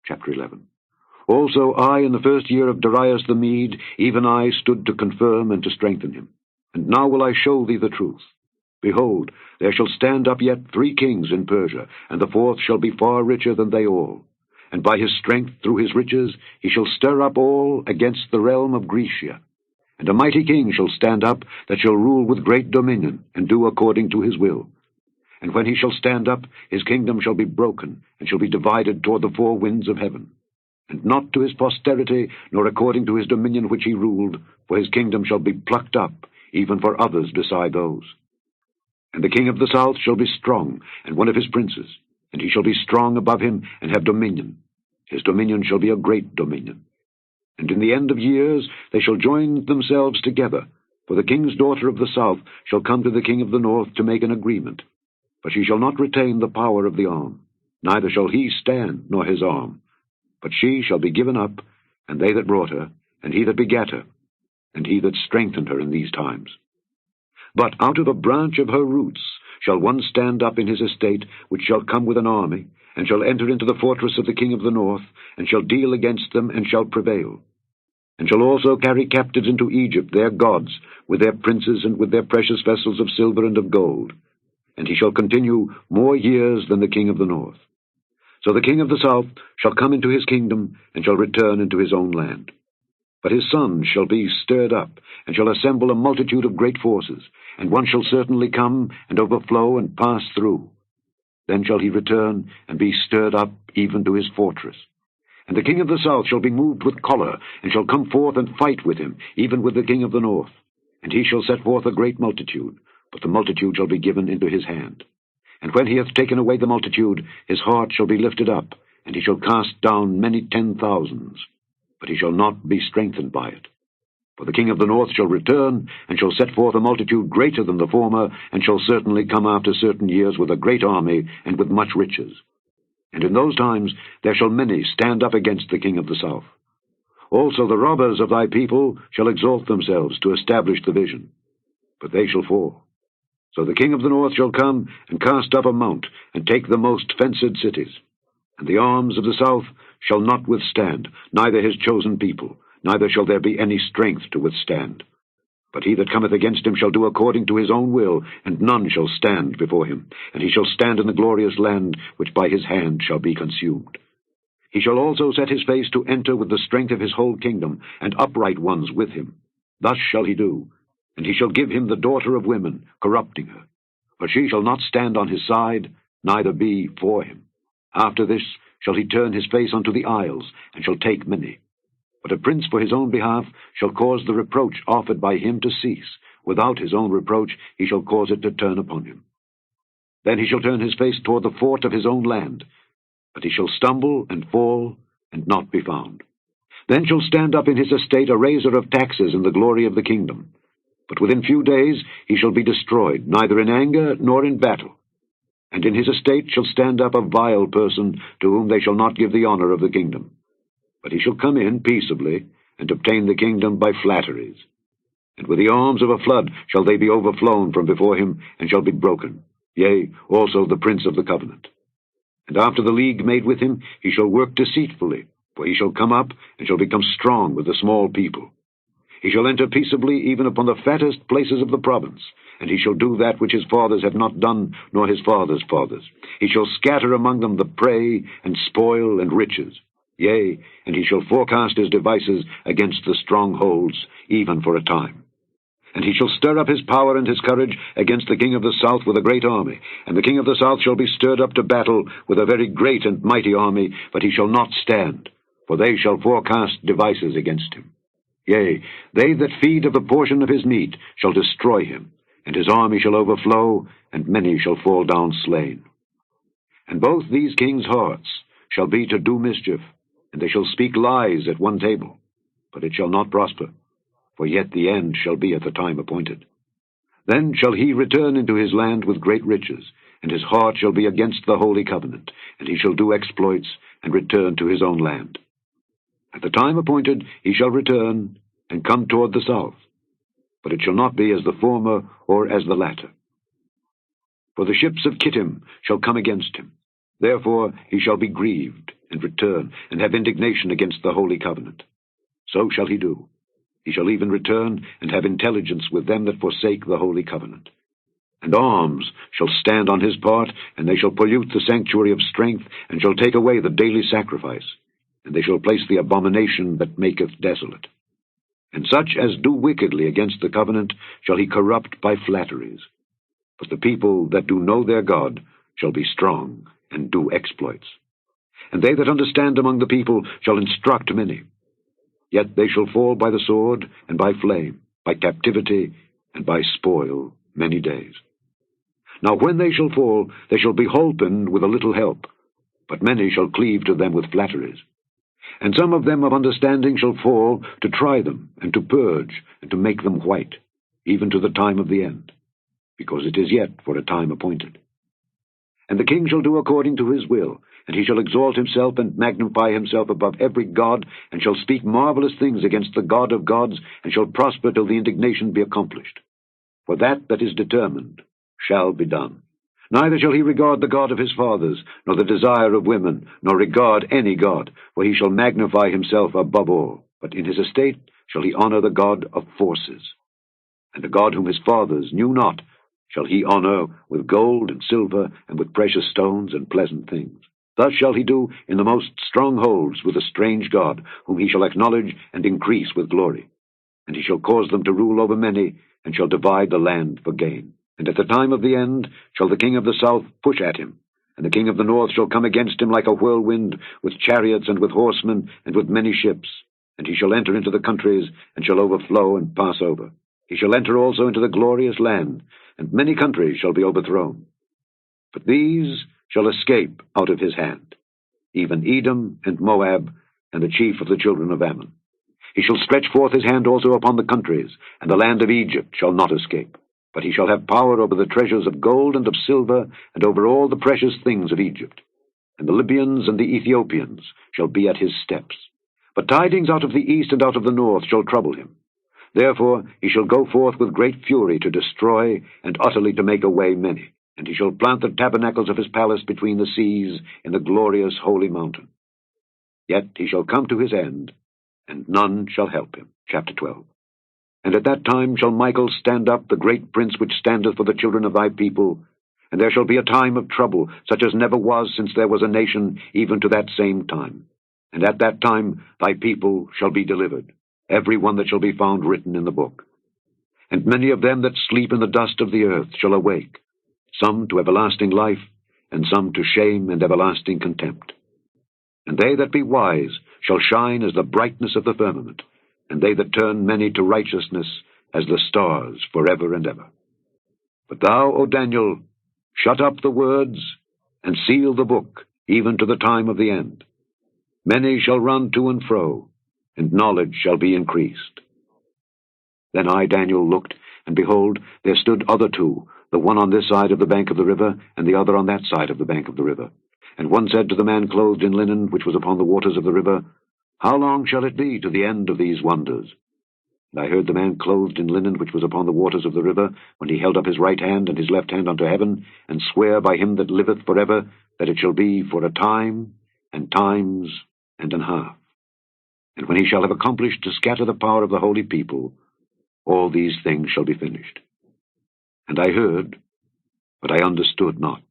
Chapter 11. Also I, in the first year of Darius the Mede, even I stood to confirm and to strengthen him. And now will I show thee the truth. Behold, there shall stand up yet 3 kings in Persia, and the 4th shall be far richer than they all. And by his strength through his riches he shall stir up all against the realm of Grecia. And a mighty king shall stand up, that shall rule with great dominion, and do according to his will. And when he shall stand up, his kingdom shall be broken, and shall be divided toward the 4 winds of heaven. And not to his posterity, nor according to his dominion which he ruled, for his kingdom shall be plucked up, even for others beside those. And the king of the south shall be strong, and one of his princes, and he shall be strong above him, and have dominion. His dominion shall be a great dominion. And in the end of years they shall join themselves together, for the king's daughter of the south shall come to the king of the north to make an agreement. But she shall not retain the power of the arm, neither shall he stand, nor his arm. But she shall be given up, and they that brought her, and he that begat her, and he that strengthened her in these times. But out of a branch of her roots shall one stand up in his estate, which shall come with an army, and shall enter into the fortress of the king of the north, and shall deal against them, and shall prevail. And shall also carry captives into Egypt their gods, with their princes, and with their precious vessels of silver and of gold. And he shall continue more years than the king of the north. So the king of the south shall come into his kingdom, and shall return into his own land. But his sons shall be stirred up, and shall assemble a multitude of great forces, and one shall certainly come, and overflow, and pass through. Then shall he return, and be stirred up even to his fortress. And the king of the south shall be moved with choler, and shall come forth and fight with him, even with the king of the north. And he shall set forth a great multitude, but the multitude shall be given into his hand. And when he hath taken away the multitude, his heart shall be lifted up, and he shall cast down many 10,000s, but he shall not be strengthened by it. For the king of the north shall return, and shall set forth a multitude greater than the former, and shall certainly come after certain years with a great army, and with much riches. And in those times there shall many stand up against the king of the south. Also the robbers of thy people shall exalt themselves to establish the vision, but they shall fall. So the king of the north shall come, and cast up a mount, and take the most fenced cities. And the arms of the south shall not withstand, neither his chosen people, neither shall there be any strength to withstand. But he that cometh against him shall do according to his own will, and none shall stand before him. And he shall stand in the glorious land, which by his hand shall be consumed. He shall also set his face to enter with the strength of his whole kingdom, and upright ones with him. Thus shall he do. And he shall give him the daughter of women, corrupting her. For she shall not stand on his side, neither be for him. After this shall he turn his face unto the isles, and shall take many. But a prince for his own behalf shall cause the reproach offered by him to cease. Without his own reproach he shall cause it to turn upon him. Then he shall turn his face toward the fort of his own land. But he shall stumble and fall, and not be found. Then shall stand up in his estate a raiser of taxes in the glory of the kingdom. But within few days he shall be destroyed, neither in anger nor in battle. And in his estate shall stand up a vile person, to whom they shall not give the honor of the kingdom. But he shall come in peaceably, and obtain the kingdom by flatteries. And with the arms of a flood shall they be overflown from before him, and shall be broken, yea, also the prince of the covenant. And after the league made with him, he shall work deceitfully, for he shall come up, and shall become strong with the small people. He shall enter peaceably even upon the fattest places of the province, and he shall do that which his fathers have not done, nor his fathers' fathers. He shall scatter among them the prey, and spoil, and riches. Yea, and he shall forecast his devices against the strongholds, even for a time. And he shall stir up his power and his courage against the king of the south with a great army. And the king of the south shall be stirred up to battle with a very great and mighty army, but he shall not stand, for they shall forecast devices against him. Yea, they that feed of the portion of his meat shall destroy him, and his army shall overflow, and many shall fall down slain. And both these kings' hearts shall be to do mischief, and they shall speak lies at one table, but it shall not prosper, for yet the end shall be at the time appointed. Then shall he return into his land with great riches, and his heart shall be against the holy covenant, and he shall do exploits, and return to his own land. At the time appointed he shall return, and come toward the south, but it shall not be as the former or as the latter. For the ships of Kittim shall come against him, therefore he shall be grieved, and return, and have indignation against the holy covenant. So shall he do. He shall even return, and have intelligence with them that forsake the holy covenant. And arms shall stand on his part, and they shall pollute the sanctuary of strength, and shall take away the daily sacrifice, and they shall place the abomination that maketh desolate. And such as do wickedly against the covenant shall he corrupt by flatteries. But the people that do know their God shall be strong, and do exploits. And they that understand among the people shall instruct many. Yet they shall fall by the sword, and by flame, by captivity, and by spoil many days. Now when they shall fall, they shall be holpen with a little help, but many shall cleave to them with flatteries. And some of them of understanding shall fall, to try them, and to purge, and to make them white, even to the time of the end, because it is yet for a time appointed. And the king shall do according to his will, and he shall exalt himself and magnify himself above every god, and shall speak marvelous things against the God of gods, and shall prosper till the indignation be accomplished. For that is determined shall be done. Neither shall he regard the God of his fathers, nor the desire of women, nor regard any god, for he shall magnify himself above all. But in his estate shall he honor the God of forces. And the God whom his fathers knew not shall he honor with gold and silver, and with precious stones and pleasant things. Thus shall he do in the most strongholds with a strange God, whom he shall acknowledge and increase with glory. And he shall cause them to rule over many, and shall divide the land for gain. And at the time of the end shall the king of the south push at him, and the king of the north shall come against him like a whirlwind, with chariots and with horsemen, and with many ships. And he shall enter into the countries, and shall overflow and pass over. He shall enter also into the glorious land, and many countries shall be overthrown. But these shall escape out of his hand, even Edom and Moab, and the chief of the children of Ammon. He shall stretch forth his hand also upon the countries, and the land of Egypt shall not escape. But he shall have power over the treasures of gold and of silver, and over all the precious things of Egypt. And the Libyans and the Ethiopians shall be at his steps. But tidings out of the east and out of the north shall trouble him. Therefore he shall go forth with great fury to destroy, and utterly to make away many. And he shall plant the tabernacles of his palace between the seas, in the glorious holy mountain. Yet he shall come to his end, and none shall help him. Chapter 12. And at that time shall Michael stand up, the great prince which standeth for the children of thy people. And there shall be a time of trouble, such as never was since there was a nation, even to that same time. And at that time thy people shall be delivered, every one that shall be found written in the book. And many of them that sleep in the dust of the earth shall awake, some to everlasting life, and some to shame and everlasting contempt. And they that be wise shall shine as the brightness of the firmament, and they that turn many to righteousness as the stars forever and ever. But thou, O Daniel, shut up the words, and seal the book, even to the time of the end. Many shall run to and fro, and knowledge shall be increased. Then I, Daniel, looked, and behold, there stood other two, the one on this side of the bank of the river, and the other on that side of the bank of the river. And one said to the man clothed in linen, which was upon the waters of the river, How long shall it be to the end of these wonders? And I heard the man clothed in linen, which was upon the waters of the river, when he held up his right hand and his left hand unto heaven, and swear by him that liveth forever, that it shall be for a time, and times, and an half. And when he shall have accomplished to scatter the power of the holy people, all these things shall be finished. And I heard, but I understood not.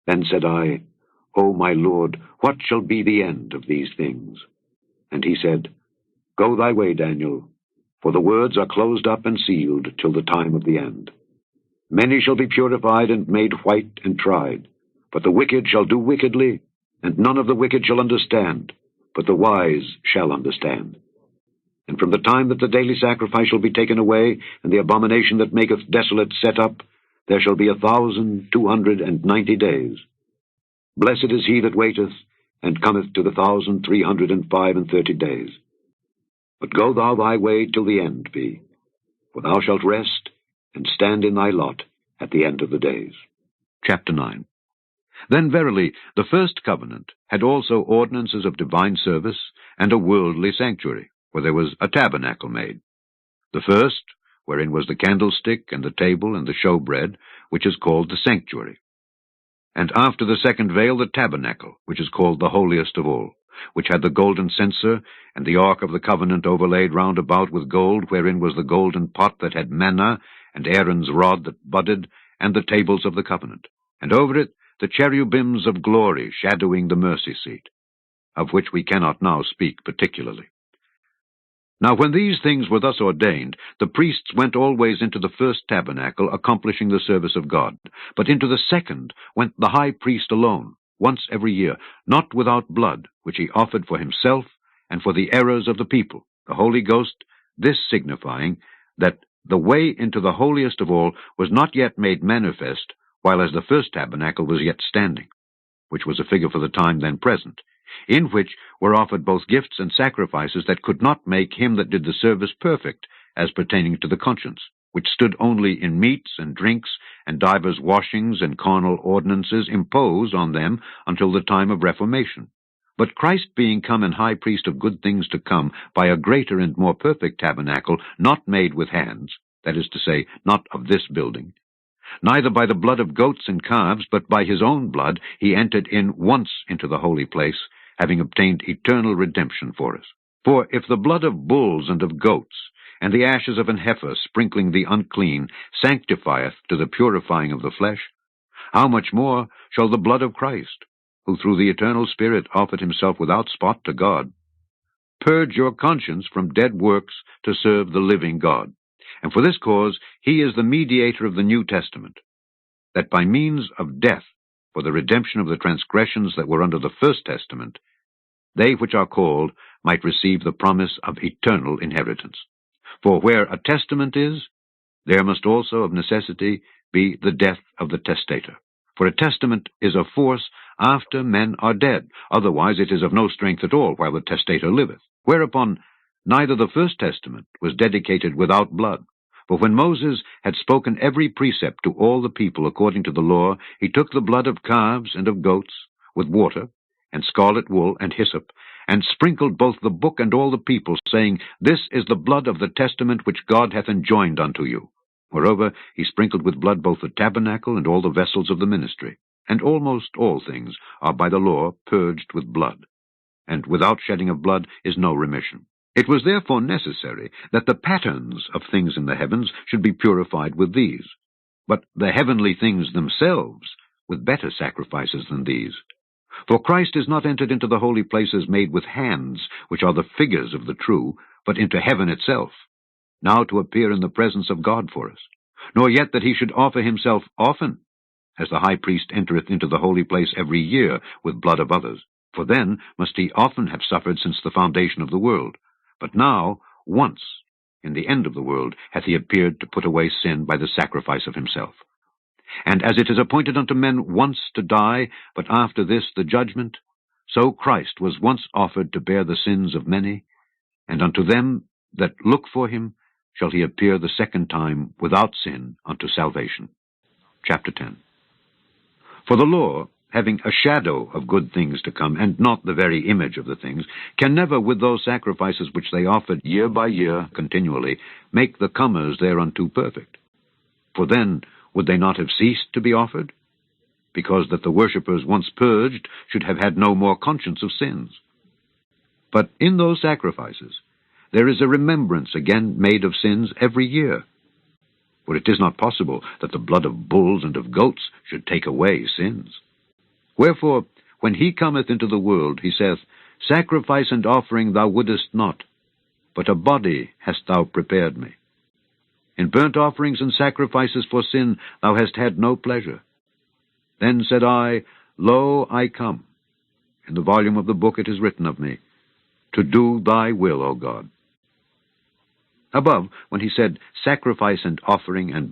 Then said I, O my Lord, what shall be the end of these things? And he said, Go thy way, Daniel, for the words are closed up and sealed till the time of the end. Many shall be purified and made white and tried, but the wicked shall do wickedly, and none of the wicked shall understand, but the wise shall understand. And from the time that the daily sacrifice shall be taken away, and the abomination that maketh desolate set up, there shall be 1,290 days. Blessed is he that waiteth, and cometh to the 1,335 days. But go thou thy way till the end be, for thou shalt rest, and stand in thy lot at the end of the days. Chapter 9. Then verily the first covenant had also ordinances of divine service, and a worldly sanctuary, where there was a tabernacle made. The first, wherein was the candlestick, and the table, and the showbread, which is called the sanctuary. And after the second veil the tabernacle, which is called the holiest of all, which had the golden censer, and the ark of the covenant overlaid round about with gold, wherein was the golden pot that had manna, and Aaron's rod that budded, and the tables of the covenant. And over it the cherubims of glory, shadowing the mercy seat, of which we cannot now speak particularly. Now when these things were thus ordained, the priests went always into the first tabernacle, accomplishing the service of God. But into the second went the high priest alone, once every year, not without blood, which he offered for himself and for the errors of the people, the Holy Ghost, this signifying that the way into the holiest of all was not yet made manifest, while as the first tabernacle was yet standing, which was a figure for the time then present, in which were offered both gifts and sacrifices that could not make him that did the service perfect, as pertaining to the conscience, which stood only in meats and drinks, and divers washings and carnal ordinances imposed on them until the time of Reformation. But Christ being come and high priest of good things to come, by a greater and more perfect tabernacle, not made with hands, that is to say, not of this building, neither by the blood of goats and calves, but by his own blood, he entered in once into the holy place, having obtained eternal redemption for us. For if the blood of bulls and of goats, and the ashes of an heifer sprinkling the unclean, sanctifieth to the purifying of the flesh, how much more shall the blood of Christ, who through the eternal Spirit offered himself without spot to God, purge your conscience from dead works to serve the living God? And for this cause he is the mediator of the New Testament, that by means of death, for the redemption of the transgressions that were under the first testament, they which are called might receive the promise of eternal inheritance. For where a testament is, there must also of necessity be the death of the testator. For a testament is of force after men are dead, otherwise it is of no strength at all while the testator liveth. Whereupon neither the first testament was dedicated without blood. For when Moses had spoken every precept to all the people according to the law, he took the blood of calves and of goats, with water, and scarlet wool, and hyssop, and sprinkled both the book and all the people, saying, This is the blood of the testament which God hath enjoined unto you. Moreover, he sprinkled with blood both the tabernacle and all the vessels of the ministry. And almost all things are by the law purged with blood, and without shedding of blood is no remission. It was therefore necessary that the patterns of things in the heavens should be purified with these, but the heavenly things themselves with better sacrifices than these. For Christ is not entered into the holy places made with hands, which are the figures of the true, but into heaven itself, now to appear in the presence of God for us, nor yet that he should offer himself often, as the high priest entereth into the holy place every year with blood of others. For then must he often have suffered since the foundation of the world. But now, once, in the end of the world, hath he appeared to put away sin by the sacrifice of himself. And as it is appointed unto men once to die, but after this the judgment, so Christ was once offered to bear the sins of many, and unto them that look for him shall he appear the second time without sin unto salvation. Chapter 10. For the law, having a shadow of good things to come, and not the very image of the things, can never, with those sacrifices which they offered year by year continually, make the comers thereunto perfect. For then would they not have ceased to be offered? Because that the worshippers once purged should have had no more conscience of sins. But in those sacrifices there is a remembrance again made of sins every year. For it is not possible that the blood of bulls and of goats should take away sins. Wherefore, when he cometh into the world, he saith, Sacrifice and offering thou wouldest not, but a body hast thou prepared me. In burnt offerings and sacrifices for sin thou hast had no pleasure. Then said I, Lo, I come. In the volume of the book it is written of me, To do thy will, O God. Above, when he said, Sacrifice and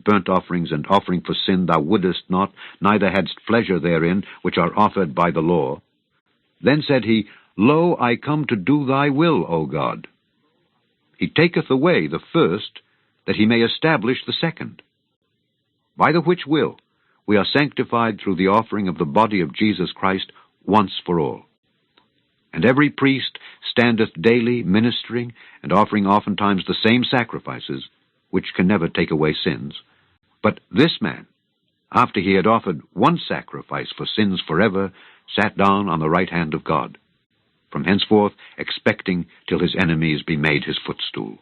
burnt offerings and offering for sin thou wouldest not, neither hadst pleasure therein, which are offered by the law. Then said he, Lo, I come to do thy will, O God. He taketh away the first, that he may establish the second. By the which will we are sanctified through the offering of the body of Jesus Christ once for all. And every priest standeth daily ministering, and offering oftentimes the same sacrifices, which can never take away sins. But this man, after he had offered one sacrifice for sins forever, sat down on the right hand of God, from henceforth expecting till his enemies be made his footstool.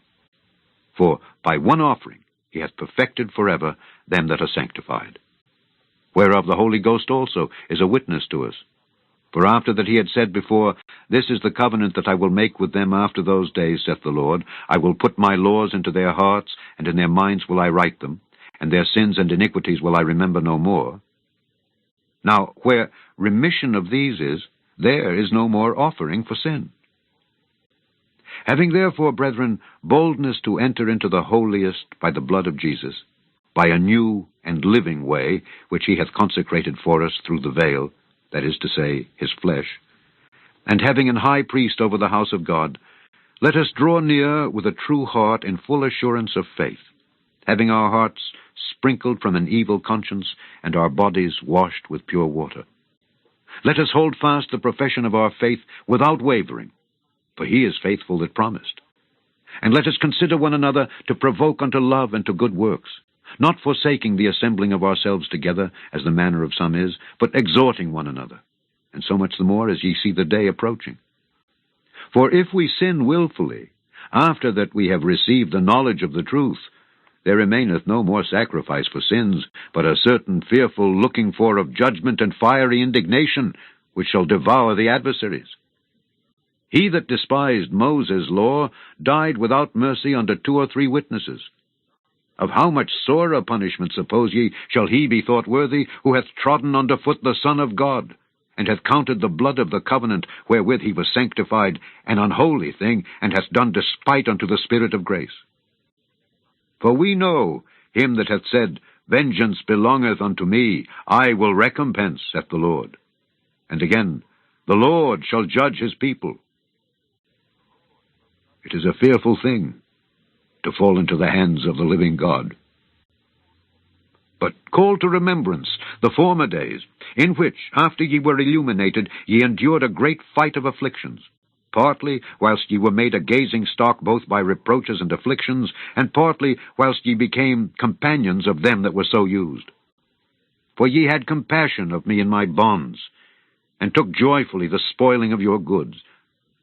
For by one offering he hath perfected forever them that are sanctified. Whereof the Holy Ghost also is a witness to us. For after that he had said before, This is the covenant that I will make with them after those days, saith the Lord. I will put my laws into their hearts, and in their minds will I write them, and their sins and iniquities will I remember no more. Now, where remission of these is, there is no more offering for sin. Having therefore, brethren, boldness to enter into the holiest by the blood of Jesus, by a new and living way, which he hath consecrated for us through the veil, that is to say, his flesh, and having an high priest over the house of God, let us draw near with a true heart in full assurance of faith, having our hearts sprinkled from an evil conscience, and our bodies washed with pure water. Let us hold fast the profession of our faith without wavering, for he is faithful that promised. And let us consider one another to provoke unto love and to good works, not forsaking the assembling of ourselves together, as the manner of some is, but exhorting one another, and so much the more as ye see the day approaching. For if we sin wilfully, after that we have received the knowledge of the truth, there remaineth no more sacrifice for sins, but a certain fearful looking for of judgment and fiery indignation, which shall devour the adversaries. He that despised Moses' law died without mercy under 2 or 3 witnesses. Of how much sorer punishment, suppose ye, shall he be thought worthy, who hath trodden under foot the Son of God, and hath counted the blood of the covenant wherewith he was sanctified an unholy thing, and hath done despite unto the Spirit of grace? For we know him that hath said, Vengeance belongeth unto me, I will recompense, saith the Lord. And again, the Lord shall judge his people. It is a fearful thing to fall into the hands of the living God. But call to remembrance the former days, in which, after ye were illuminated, ye endured a great fight of afflictions, partly whilst ye were made a gazing stock both by reproaches and afflictions, and partly whilst ye became companions of them that were so used. For ye had compassion of me in my bonds, and took joyfully the spoiling of your goods,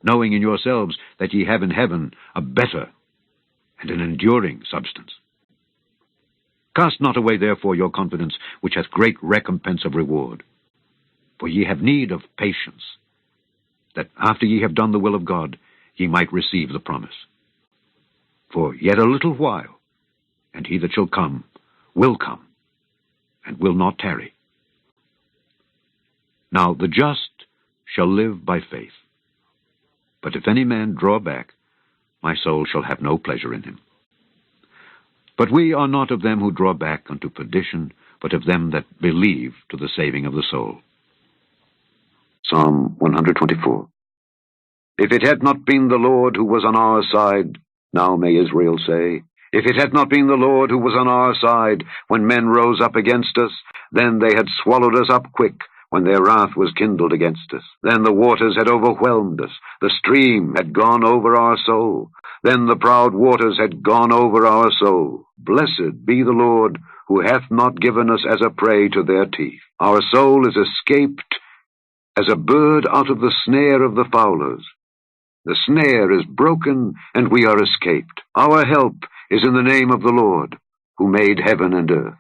knowing in yourselves that ye have in heaven a better and an enduring substance. Cast not away therefore your confidence, which hath great recompense of reward. For ye have need of patience, that after ye have done the will of God, ye might receive the promise. For yet a little while, and he that shall come, and will not tarry. Now the just shall live by faith. But if any man draw back, my soul shall have no pleasure in him. But we are not of them who draw back unto perdition, but of them that believe to the saving of the soul. Psalm 124. If it had not been the Lord who was on our side, now may Israel say, if it had not been the Lord who was on our side, when men rose up against us, then they had swallowed us up quick, when their wrath was kindled against us. Then the waters had overwhelmed us, the stream had gone over our soul. Then the proud waters had gone over our soul. Blessed be the Lord, who hath not given us as a prey to their teeth. Our soul is escaped as a bird out of the snare of the fowlers. The snare is broken, and we are escaped. Our help is in the name of the Lord, who made heaven and earth.